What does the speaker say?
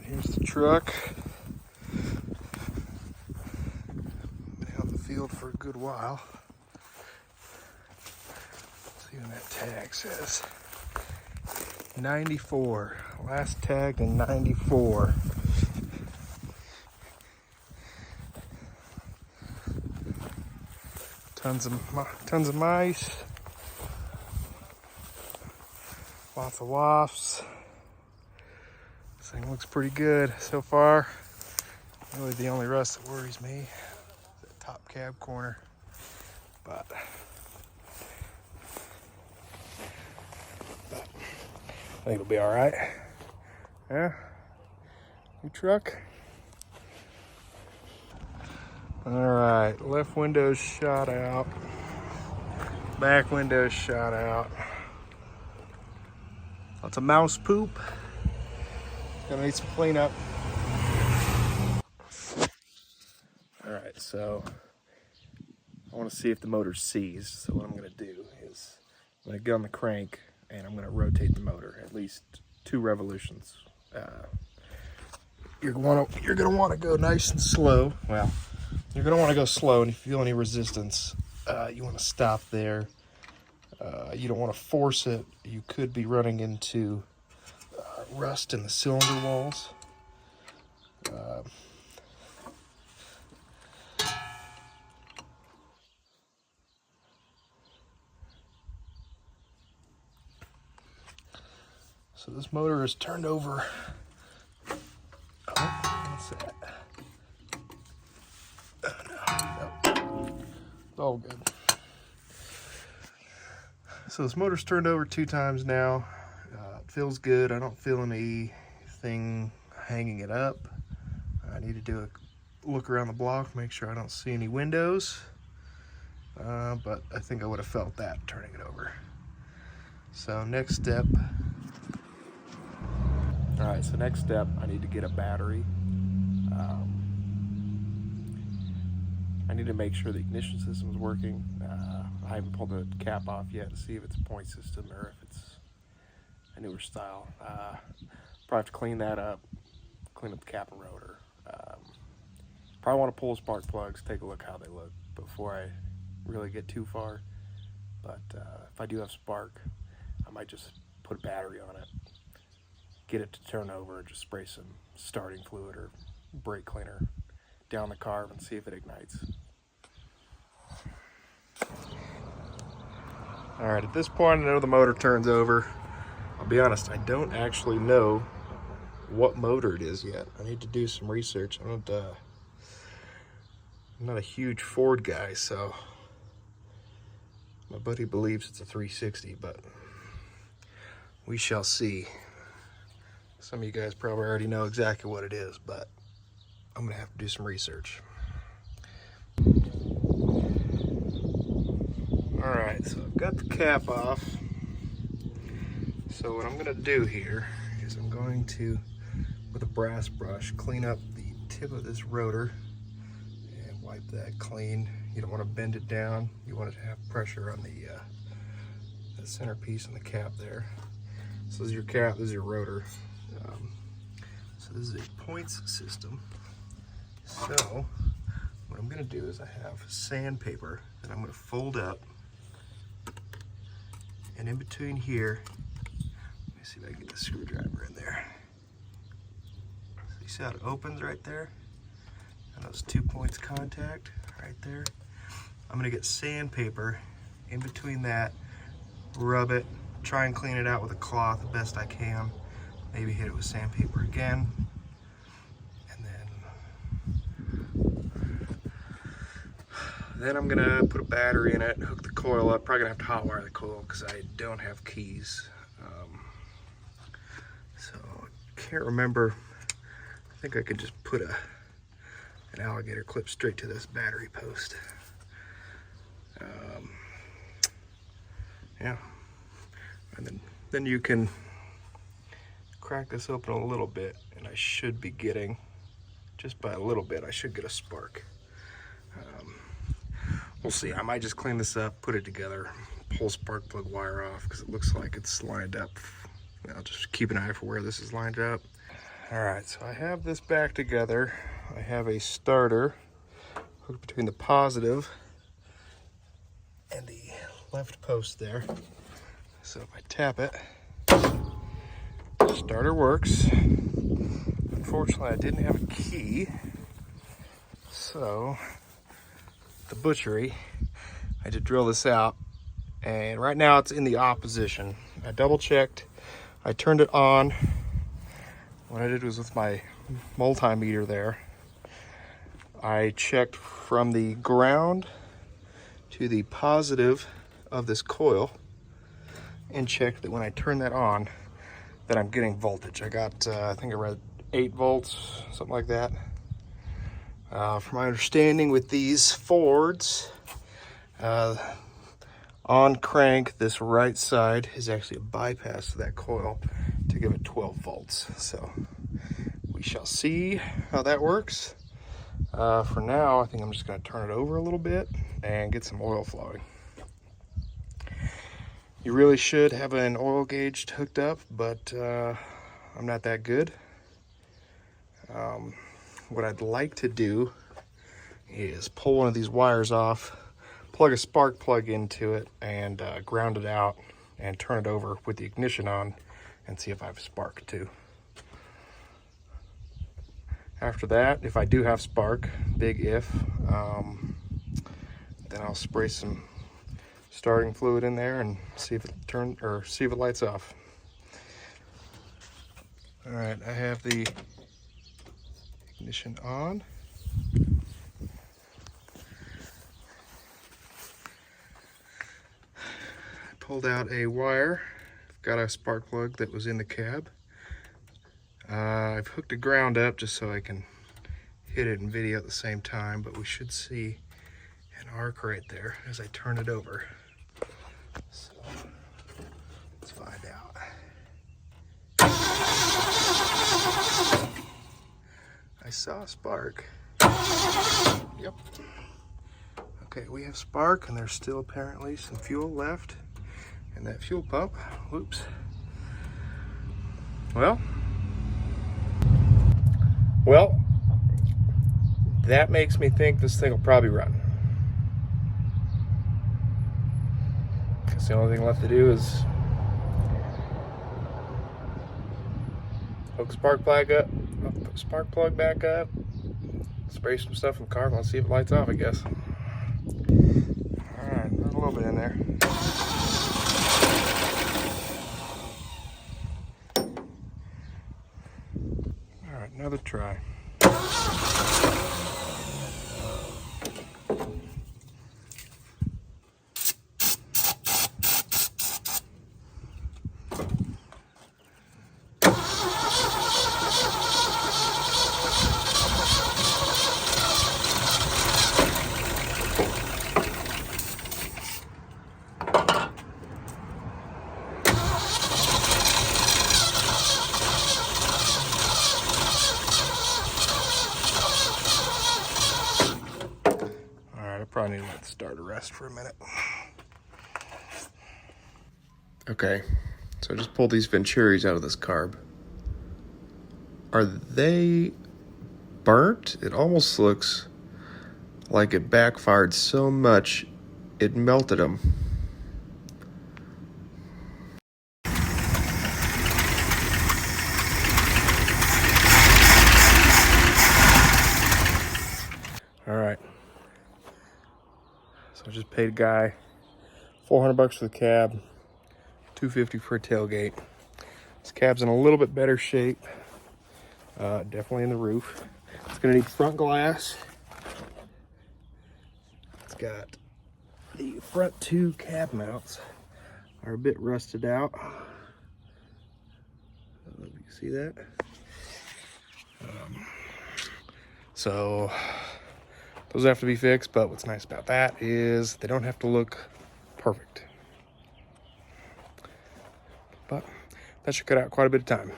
Here's the truck. Been out in the field for a good while. Let's see what that tag says. 94. Last tagged in 94. Tons of mice. Lots of wafts. This thing looks pretty good so far. Really the only rust that worries me is that top cab corner. But I think it'll be all right. Yeah, new truck. All right, left window's shot out. Back window's shot out. Lots of mouse poop. Gonna need some cleanup. All right, so I want to see if the motor's seized. So what I'm gonna do is I'm gonna get on the crank and I'm gonna rotate the motor at least 2 revolutions. You're gonna want to go nice and slow. Well, you're gonna want to go slow, and if you feel any resistance, you want to stop there. You don't want to force it. You could be running into rust in the cylinder walls. So this motor is turned over. Oh, what's that? Oh, no. It's all good. So this motor's turned over 2 times now. It feels good. I don't feel anything hanging it up. I need to do a look around the block, make sure I don't see any windows. But I think I would have felt that turning it over. So next step. All right, so next step, I need to get a battery. I need to make sure the ignition system is working. I haven't pulled the cap off yet to see if it's a point system or if it's a newer style. Probably have to clean that up, clean up the cap and rotor. Probably want to pull spark plugs, take a look how they look before I really get too far. But if I do have spark, I might just put a battery on it, get it to turn over, just spray some starting fluid or brake cleaner down the carb and see if it ignites. All right, at this point, I know the motor turns over. I'll be honest, I don't actually know what motor it is yet. I need to do some research. I'm not a huge Ford guy, so my buddy believes it's a 360, but we shall see. Some of you guys probably already know exactly what it is, but I'm gonna have to do some research. All right, so I've got the cap off. So what I'm gonna do here is I'm going to, with a brass brush, clean up the tip of this rotor and wipe that clean. You don't want to bend it down. You want it to have pressure on the centerpiece and the cap there. So this is your cap, this is your rotor. So this is a points system. So what I'm gonna do is I have sandpaper that I'm gonna fold up, and in between here, let me see if I can get the screwdriver in there. So you see how it opens right there? And those 2 points contact right there. I'm gonna get sandpaper in between that, rub it, try and clean it out with a cloth the best I can. Maybe hit it with sandpaper again. And then I'm gonna put a battery in it, hook the coil up. Probably gonna have to hotwire the coil because I don't have keys. So I can't remember. I think I could just put an alligator clip straight to this battery post. Yeah, and then you can crack this open a little bit, and I should be getting, just by a little bit, I should get a spark. We'll see. I might just clean this up, put it together, pull spark plug wire off because it looks like it's lined up. I'll just keep an eye for where this is lined up. All right, so I have this back together. I have a starter hooked between the positive and the left post there. So if I tap it, the starter works. Unfortunately, I didn't have a key, so the butchery, I had to drill this out, and right now it's in the opposition. I double checked, I turned it on. What I did was with my multimeter there, I checked from the ground to the positive of this coil and checked that when I turn that on, that I'm getting voltage. I got, I think I read 8 volts, something like that. From my understanding with these Fords, on crank, this right side is actually a bypass to that coil to give it 12 volts. So we shall see how that works. For now, I think I'm just going to turn it over a little bit and get some oil flowing. You really should have an oil gauge hooked up, but I'm not that good. What I'd like to do is pull one of these wires off, plug a spark plug into it, and ground it out and turn it over with the ignition on and see if I have a spark too. After that, if I do have spark, big if, then I'll spray some starting fluid in there and see if it lights off. All right, I have the ignition on. I pulled out a wire. I've got a spark plug that was in the cab. I've hooked a ground up just so I can hit it and video at the same time, but we should see an arc right there as I turn it over. So let's find out. I saw a spark. Yep. Okay, we have spark, and there's still apparently some fuel left in that fuel pump. Whoops. Well, that makes me think this thing will probably run. Because the only thing left to do is hook spark plug back up, spray some stuff in the car, and let's see if it lights off, I guess. All right, a little bit in there. All right, another try. Probably need to let the starter rest for a minute. Okay, so I just pulled these Venturis out of this carb. Are they burnt? It almost looks like it backfired so much it melted them. All right. So I just paid a guy $400 for the cab, $250 for a tailgate. This cab's in a little bit better shape, definitely in the roof. It's gonna need front glass. It's got the front 2 cab mounts are a bit rusted out. I don't know if you can see that. So those have to be fixed, but what's nice about that is they don't have to look perfect. But that should cut out quite a bit of time.